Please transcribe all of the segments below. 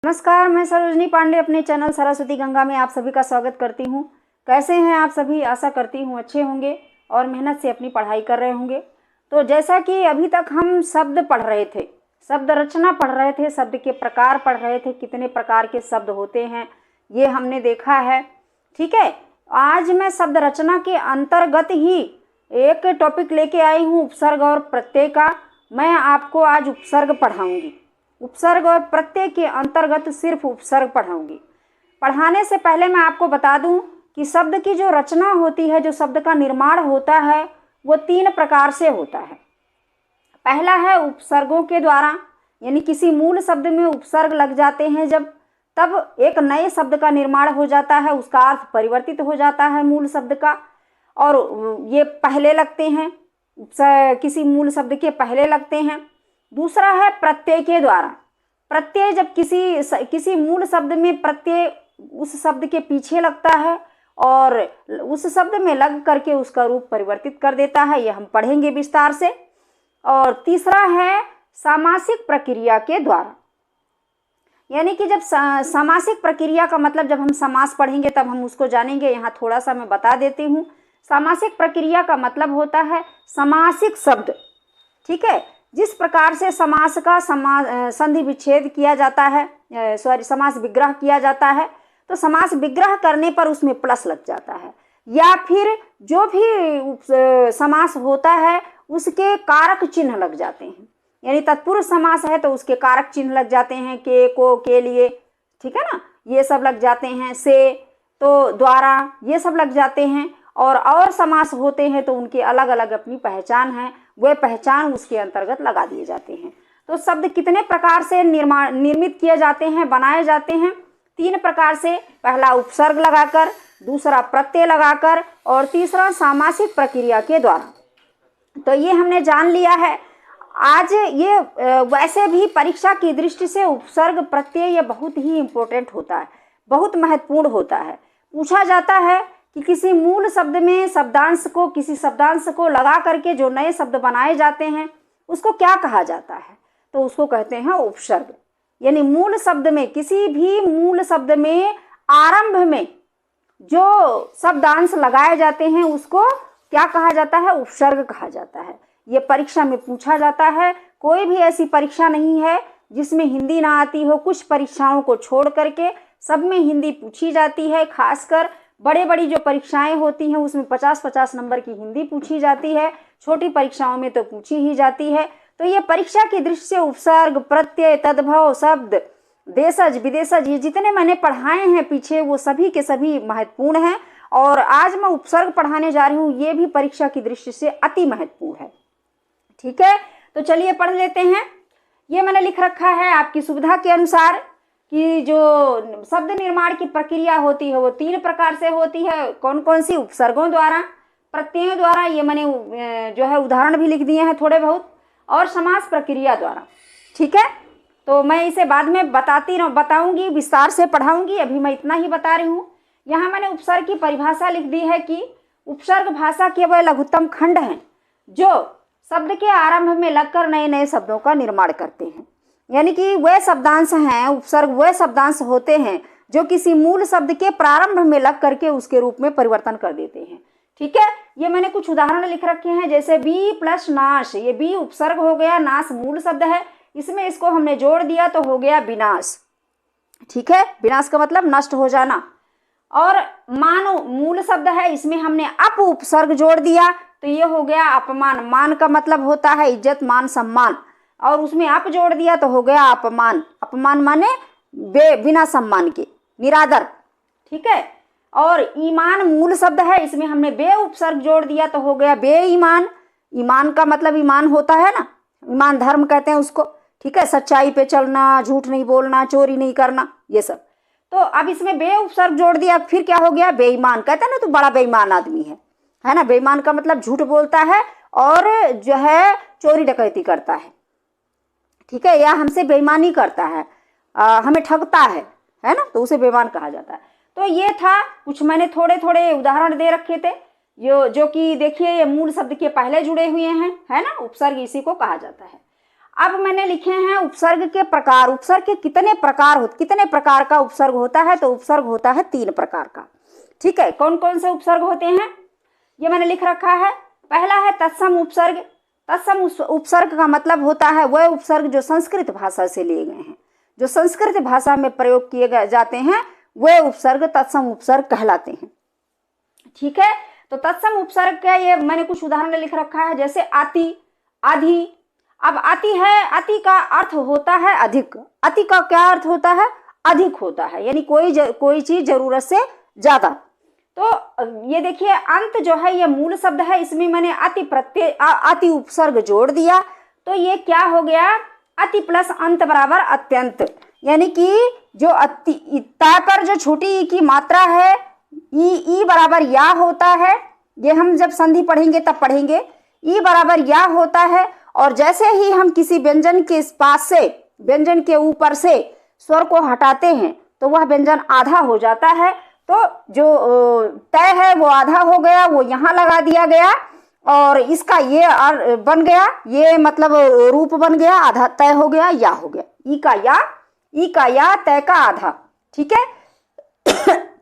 नमस्कार, मैं सरोजनी पांडे अपने चैनल सरस्वती गंगा में आप सभी का स्वागत करती हूँ। कैसे हैं आप सभी? आशा करती हूँ अच्छे होंगे और मेहनत से अपनी पढ़ाई कर रहे होंगे। तो जैसा कि अभी तक हम शब्द पढ़ रहे थे, शब्द रचना पढ़ रहे थे, शब्द के प्रकार पढ़ रहे थे, कितने प्रकार के शब्द होते हैं ये हमने देखा है। ठीक है, आज मैं शब्द रचना के अंतर्गत ही एक टॉपिक लेके आई हूँ, उपसर्ग और प्रत्यय का। मैं आपको आज उपसर्ग पढ़ाऊँगी। उपसर्ग और प्रत्यय के अंतर्गत सिर्फ उपसर्ग पढ़ाऊंगी। पढ़ाने से पहले मैं आपको बता दूं कि शब्द की जो रचना होती है, जो शब्द का निर्माण होता है, वो 3 प्रकार से होता है। पहला है उपसर्गों के द्वारा, यानी किसी मूल शब्द में उपसर्ग लग जाते हैं जब, तब एक नए शब्द का निर्माण हो जाता है, उसका अर्थ परिवर्तित हो जाता है मूल शब्द का, और ये पहले लगते हैं, किसी मूल शब्द के पहले लगते हैं। दूसरा है प्रत्यय के द्वारा। प्रत्यय जब किसी मूल शब्द में प्रत्यय उस शब्द के पीछे लगता है और उस शब्द में लग करके उसका रूप परिवर्तित कर देता है, ये हम पढ़ेंगे विस्तार से। और तीसरा है सामासिक प्रक्रिया के द्वारा, यानी कि जब सामासिक प्रक्रिया का मतलब जब हम समास पढ़ेंगे तब हम उसको जानेंगे। यहाँ थोड़ा सा मैं बता देती हूँ। सामासिक प्रक्रिया का मतलब होता है समासिक शब्द। ठीक है, जिस प्रकार से समास का संधि विच्छेद किया जाता है, समास विग्रह किया जाता है, तो समास विग्रह करने पर उसमें प्लस लग जाता है, या फिर जो भी समास होता है उसके कारक चिन्ह लग जाते हैं। यानी तत्पुरुष समास है तो उसके कारक चिन्ह लग जाते हैं, के, को, के लिए, ठीक है ना, ये सब लग जाते हैं। से, तो, द्वारा, ये सब लग जाते हैं। और समास होते हैं तो उनके अलग अलग अपनी पहचान है, वह पहचान उसके अंतर्गत लगा दिए जाते हैं। तो शब्द कितने प्रकार से निर्मित किए जाते हैं, बनाए जाते हैं? 3 प्रकार से। पहला उपसर्ग लगाकर, दूसरा प्रत्यय लगाकर, और तीसरा सामासिक प्रक्रिया के द्वारा। तो ये हमने जान लिया है। आज ये वैसे भी परीक्षा की दृष्टि से उपसर्ग प्रत्यय ये बहुत ही इम्पोर्टेंट होता है, बहुत महत्वपूर्ण होता है। पूछा जाता है कि किसी मूल शब्द में किसी शब्दांश को लगा करके जो नए शब्द बनाए जाते हैं उसको क्या कहा जाता है? तो उसको कहते हैं उपसर्ग। यानी मूल शब्द में, किसी भी मूल शब्द में आरंभ में जो शब्दांश लगाए जाते हैं उसको क्या कहा जाता है? उपसर्ग कहा जाता है। ये परीक्षा में पूछा जाता है। कोई भी ऐसी परीक्षा नहीं है जिसमें हिंदी ना आती हो। कुछ परीक्षाओं को छोड़ करके सब में हिंदी पूछी जाती है। खासकर बड़ी जो परीक्षाएं होती हैं उसमें 50-50 नंबर की हिंदी पूछी जाती है। छोटी परीक्षाओं में तो पूछी ही जाती है। तो ये परीक्षा की दृष्टि से उपसर्ग, प्रत्यय, तद्भव, शब्द, देशज, विदेशज, ये जितने मैंने पढ़ाए हैं पीछे वो सभी के सभी महत्वपूर्ण हैं। और आज मैं उपसर्ग पढ़ाने जा रही हूँ, ये भी परीक्षा की दृष्टि से अति महत्वपूर्ण है। ठीक है, तो चलिए पढ़ लेते हैं। ये मैंने लिख रखा है आपकी सुविधा के अनुसार कि जो शब्द निर्माण की प्रक्रिया होती है वो 3 प्रकार से होती है। कौन कौन सी? उपसर्गों द्वारा, प्रत्ययों द्वारा, ये मैंने जो है उदाहरण भी लिख दिए हैं थोड़े बहुत, और समास प्रक्रिया द्वारा। ठीक है, तो मैं इसे बाद में बताऊंगी, विस्तार से पढ़ाऊंगी। अभी मैं इतना ही बता रही हूँ। यहाँ मैंने उपसर्ग की परिभाषा लिख दी है कि उपसर्ग भाषा के वह लघुत्तम खंड हैं जो शब्द के आरंभ में लगकर नए नए शब्दों का निर्माण करते हैं। यानी कि वह शब्दांश हैं, उपसर्ग वह शब्दांश होते हैं जो किसी मूल शब्द के प्रारंभ में लग करके उसके रूप में परिवर्तन कर देते हैं। ठीक है, ये मैंने कुछ उदाहरण लिख रखे हैं, जैसे बी प्लस नाश। ये बी उपसर्ग हो गया, नाश मूल शब्द है, इसमें इसको हमने जोड़ दिया तो हो गया विनाश। ठीक है, विनाश का मतलब नष्ट हो जाना। और मान मूल शब्द है, इसमें हमने अप उपसर्ग जोड़ दिया तो ये हो गया अपमान। मान का मतलब होता है इज्जत, मान, सम्मान, और उसमें अप जोड़ दिया तो हो गया अपमान। अपमान माने बिना सम्मान के, निरादर। ठीक है, और ईमान मूल शब्द है, इसमें हमने बे उपसर्ग जोड़ दिया तो हो गया बेईमान। ईमान का मतलब ईमान होता है ना, ईमान धर्म कहते हैं उसको। ठीक है, सच्चाई पे चलना, झूठ नहीं बोलना, चोरी नहीं करना, ये सब। तो अब इसमें बे उपसर्ग जोड़ दिया, फिर क्या हो गया? बेईमान। कहते हैं ना तो बड़ा बेईमान आदमी है ना। बेईमान का मतलब झूठ बोलता है और जो है चोरी डकैती करता है। ठीक है, या हमसे बेईमानी करता है, हमें ठगता है ना, तो उसे बेईमान कहा जाता है। तो ये था कुछ, मैंने थोड़े थोड़े उदाहरण दे रखे थे जो कि देखिए ये मूल शब्द के पहले जुड़े हुए हैं, है ना। उपसर्ग इसी को कहा जाता है। अब मैंने लिखे हैं उपसर्ग के प्रकार। उपसर्ग के कितने प्रकार का उपसर्ग होता है? तो उपसर्ग होता है 3 प्रकार का। ठीक है, कौन कौन से उपसर्ग होते हैं ये मैंने लिख रखा है। पहला है तत्सम उपसर्ग। तत्सम उपसर्ग का मतलब होता है वह उपसर्ग जो संस्कृत भाषा से लिए गए हैं, जो संस्कृत भाषा में प्रयोग किए जाते हैं, वह उपसर्ग तत्सम उपसर्ग कहलाते हैं। ठीक है, तो तत्सम उपसर्ग का ये मैंने कुछ उदाहरण लिख रखा है, जैसे आति, आधि। अब आति है, आति का अर्थ होता है अधिक। अति का क्या अर्थ होता है? अधिक होता है, यानी कोई चीज जरूरत से ज्यादा। तो ये देखिए अंत जो है ये मूल शब्द है, इसमें मैंने अति उपसर्ग जोड़ दिया, तो ये क्या हो गया? अति प्लस अंत बराबर अत्यंत। यानी कि जो ता पर जो छोटी ई की मात्रा है, ई बराबर या होता है। ये हम जब संधि पढ़ेंगे तब पढ़ेंगे। ई बराबर या होता है, और जैसे ही हम किसी व्यंजन के पास से, व्यंजन के ऊपर से स्वर को हटाते हैं तो वह व्यंजन आधा हो जाता है। तो जो तय है वो आधा हो गया, वो यहाँ लगा दिया गया, और इसका ये बन गया, ये मतलब रूप बन गया, आधा तय हो गया, या हो गया। ई का या, तय का आधा। ठीक है,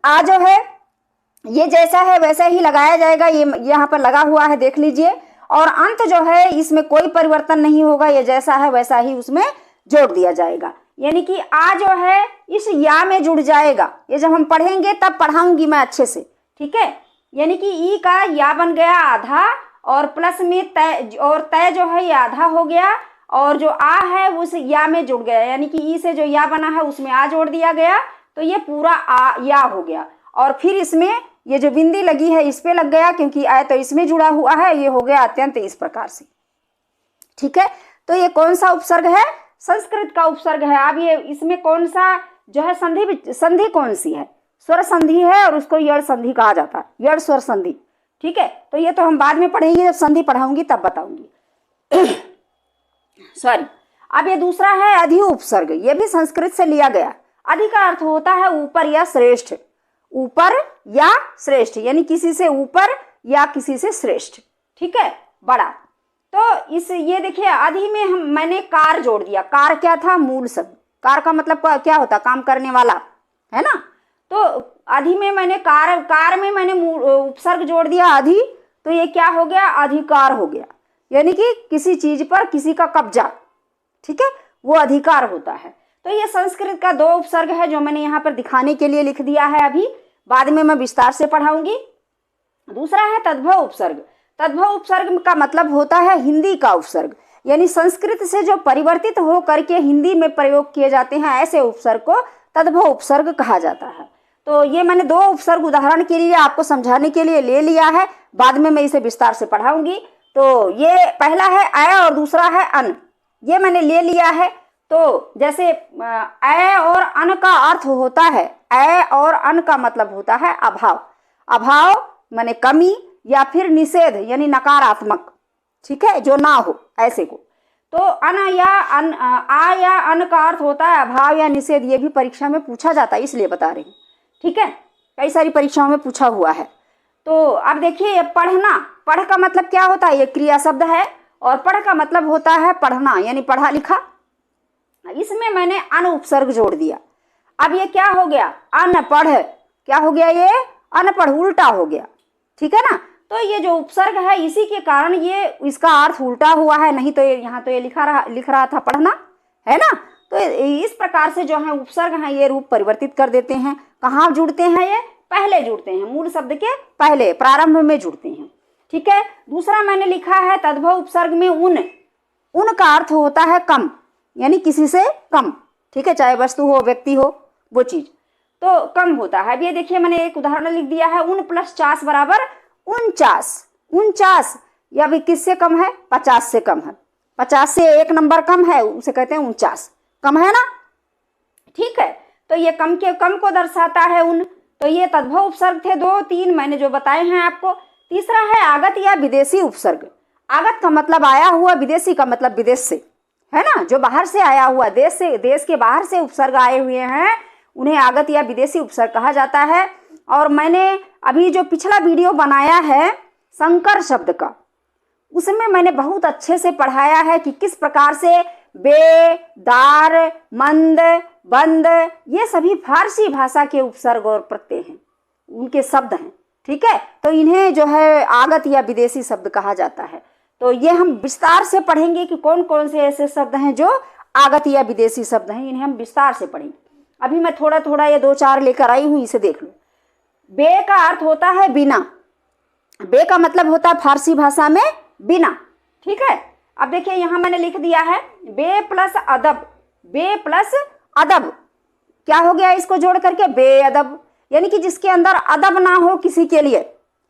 आ जो है ये जैसा है वैसा ही लगाया जाएगा, ये यहाँ पर लगा हुआ है, देख लीजिए। और अंत जो है इसमें कोई परिवर्तन नहीं होगा, ये जैसा है वैसा ही उसमें जोड़ दिया जाएगा। यानी कि आ जो है इस या में जुड़ जाएगा। ये जब हम पढ़ेंगे तब पढ़ाऊंगी मैं अच्छे से। ठीक है, यानी कि ई का या बन गया आधा, और प्लस में तय, और तय जो है ये आधा हो गया, और जो आ है उस या में जुड़ गया। यानी कि ई से जो या बना है उसमें आ जोड़ दिया गया, तो ये पूरा आ या हो गया। और फिर इसमें ये जो बिंदी लगी है इस पे लग गया, क्योंकि आय तो इसमें जुड़ा हुआ है, ये हो गया अत्यंत इस प्रकार से। ठीक है, तो ये कौन सा उपसर्ग है? संस्कृत का उपसर्ग है। अब ये इसमें कौन सा जो है संधि कौन सी है? स्वर संधि है, और उसको यड़ संधि कहा जाता है, यड़ स्वर संधि। ठीक है, तो ये तो हम बाद में पढ़ेंगे, जब संधि पढ़ाऊंगी तब बताऊंगी। सॉरी। अब ये दूसरा है अधि उपसर्ग। ये भी संस्कृत से लिया गया। अधि का अर्थ होता है ऊपर या श्रेष्ठ, ऊपर या श्रेष्ठ, यानी किसी से ऊपर या किसी से श्रेष्ठ। ठीक है, बड़ा। तो ये देखिए अधि में मैंने कार जोड़ दिया। कार क्या था? मूल शब्द। कार का मतलब क्या होता? काम करने वाला, है ना। तो अधि में मैंने कार में मैंने उपसर्ग जोड़ दिया अधि, तो ये क्या हो गया? अधिकार हो गया, यानी कि किसी चीज पर किसी का कब्जा। ठीक है, वो अधिकार होता है। तो ये संस्कृत का 2 उपसर्ग है जो मैंने यहाँ पर दिखाने के लिए लिख दिया है। अभी बाद में मैं विस्तार से पढ़ाऊंगी। दूसरा है तद्भव उपसर्ग। तद्भव उपसर्ग का मतलब होता है हिंदी का उपसर्ग, यानी संस्कृत से जो परिवर्तित हो करके हिंदी में प्रयोग किए जाते हैं, ऐसे उपसर्ग को तद्भव उपसर्ग कहा जाता है। तो ये मैंने 2 उपसर्ग उदाहरण के लिए आपको समझाने के लिए ले लिया है, बाद में मैं इसे विस्तार से पढ़ाऊंगी। तो ये पहला है अय और दूसरा है अन, ये मैंने ले लिया है। तो जैसे अय और अन का अर्थ होता है, अय और अन का मतलब होता है अभाव। अभाव माने कमी, या फिर निषेध यानी नकारात्मक। ठीक है, जो ना हो ऐसे को। तो अन या अन, आ या अन का अर्थ होता है अभाव या निषेध। ये भी परीक्षा में पूछा जाता है, इसलिए बता रही हूँ। ठीक है, कई सारी परीक्षाओं में पूछा हुआ है। तो अब देखिए पढ़ना, पढ़ का मतलब क्या होता है? ये क्रिया शब्द है, और पढ़ का मतलब होता है पढ़ना, यानी पढ़ा लिखा। इसमें मैंने अन उपसर्ग जोड़ दिया। अब ये क्या हो गया? अनपढ़। क्या हो गया? ये अनपढ़, उल्टा हो गया। ठीक है ना। तो ये जो उपसर्ग है इसी के कारण ये इसका अर्थ उल्टा हुआ है, नहीं तो ये यहाँ तो ये लिख रहा था पढ़ना, है ना। तो इस प्रकार से जो है उपसर्ग हैं ये रूप परिवर्तित कर देते हैं। कहाँ जुड़ते हैं? ये पहले जुड़ते हैं, मूल शब्द के पहले, प्रारंभ में जुड़ते हैं। ठीक है, दूसरा मैंने लिखा है तद्भव उपसर्ग में उन। उन का अर्थ होता है कम, यानी किसी से कम। ठीक है, चाहे वस्तु हो, व्यक्ति हो, वो चीज तो कम होता है। अब ये देखिए मैंने एक उदाहरण लिख दिया है, उन प्लस 40 बराबर 49। 49 या भी किससे कम है? 50 से कम है। 50 से 1 नंबर कम है, उसे कहते हैं 49। कम है ना। ठीक है, तो ये कम को दर्शाता है उन। तो ये तद्भव उपसर्ग थे 2-3 मैंने जो बताए हैं आपको। तीसरा है आगत या विदेशी उपसर्ग। आगत का मतलब आया हुआ, विदेशी का मतलब विदेश से, है ना, जो बाहर से आया हुआ, देश के बाहर से उपसर्ग आए हुए हैं, उन्हें आगत या विदेशी उपसर्ग कहा जाता है। और मैंने अभी जो पिछला वीडियो बनाया है संकर शब्द का, उसमें मैंने बहुत अच्छे से पढ़ाया है कि किस प्रकार से बे, दार, मंद, बंद, ये सभी फारसी भाषा के उपसर्ग और प्रत्यय हैं, उनके शब्द हैं। ठीक है, तो इन्हें जो है आगत या विदेशी शब्द कहा जाता है। तो ये हम विस्तार से पढ़ेंगे कि कौन कौन से ऐसे शब्द हैं जो आगत या विदेशी शब्द हैं, इन्हें हम विस्तार से पढ़ेंगे। अभी मैं थोड़ा थोड़ा ये 2-4 लेकर आई हूँ, इसे देख लो। बे का अर्थ होता है बिना। बे का मतलब होता है फारसी भाषा में बिना। ठीक है, अब देखिए यहाँ मैंने लिख दिया है बे प्लस अदब। बे प्लस अदब क्या हो गया, इसको जोड़ करके बेअदब, यानी कि जिसके अंदर अदब ना हो किसी के लिए।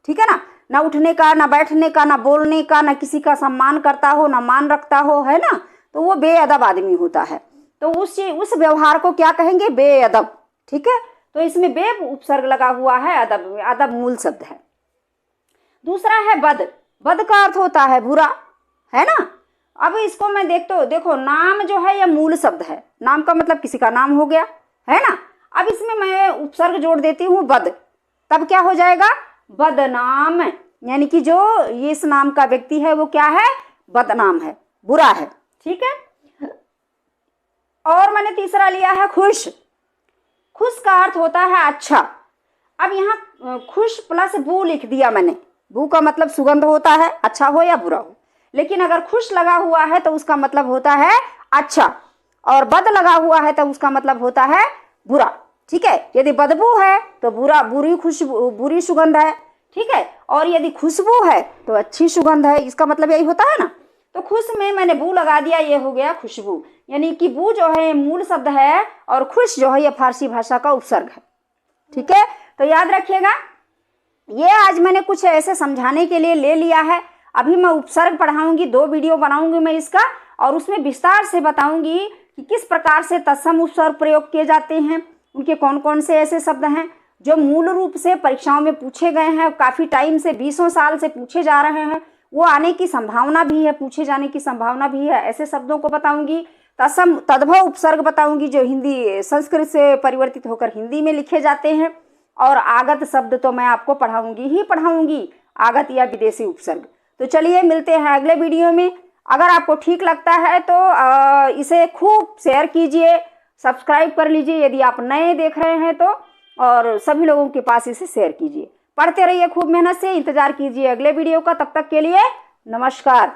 ठीक है ना उठने का, ना बैठने का, ना बोलने का, ना किसी का सम्मान करता हो, ना मान रखता हो, है ना, तो वो बेअदब आदमी होता है। तो उस व्यवहार को क्या कहेंगे, बेअदब। ठीक है, तो इसमें बे उपसर्ग लगा हुआ है अदब में, अदब मूल शब्द है। दूसरा है बद। बद का अर्थ होता है बुरा, है ना। अब इसको मैं देखो नाम जो है यह मूल शब्द है, नाम का मतलब किसी का नाम हो गया, है ना। अब इसमें मैं उपसर्ग जोड़ देती हूँ बद, तब क्या हो जाएगा, बदनाम, यानी कि जो इस नाम का व्यक्ति है वो क्या है, बदनाम है, बुरा है। ठीक है, और मैंने तीसरा लिया है खुश। खुश का अर्थ होता है अच्छा। अब यहाँ खुश प्लस बू लिख दिया मैंने। बू का मतलब सुगंध होता है, अच्छा हो या बुरा हो, लेकिन अगर खुश लगा हुआ है तो उसका मतलब होता है अच्छा, और बद लगा हुआ है तो उसका मतलब होता है बुरा। ठीक है, यदि बदबू है तो बुरी सुगंध है। ठीक है, और यदि खुशबू है तो अच्छी सुगंध है, इसका मतलब यही होता है ना। तो खुश में मैंने बू लगा दिया, ये हो गया खुशबू, यानी कि बू जो है मूल शब्द है और खुश जो है ये फारसी भाषा का उपसर्ग है। ठीक है, तो याद रखिएगा, ये आज मैंने कुछ ऐसे समझाने के लिए ले लिया है। अभी मैं उपसर्ग पढ़ाऊंगी, 2 वीडियो बनाऊंगी मैं इसका, और उसमें विस्तार से बताऊंगी कि किस प्रकार से तत्सम उपसर्ग प्रयोग किए जाते हैं, उनके कौन कौन से ऐसे शब्द हैं जो मूल रूप से परीक्षाओं में पूछे गए हैं, काफ़ी टाइम से 20 साल से पूछे जा रहे हैं, वो आने की संभावना भी है, पूछे जाने की संभावना भी है। ऐसे शब्दों को बताऊंगी। तत्सम तद्भव उपसर्ग बताऊंगी जो हिंदी संस्कृत से परिवर्तित होकर हिंदी में लिखे जाते हैं, और आगत शब्द तो मैं आपको पढ़ाऊंगी, आगत या विदेशी उपसर्ग। तो चलिए मिलते हैं अगले वीडियो में। अगर आपको ठीक लगता है तो इसे खूब शेयर कीजिए, सब्सक्राइब कर लीजिए यदि आप नए देख रहे हैं तो, और सभी लोगों के पास इसे शेयर कीजिए। पढ़ते रहिए खूब मेहनत से, इंतजार कीजिए अगले वीडियो का। तब तक के लिए नमस्कार।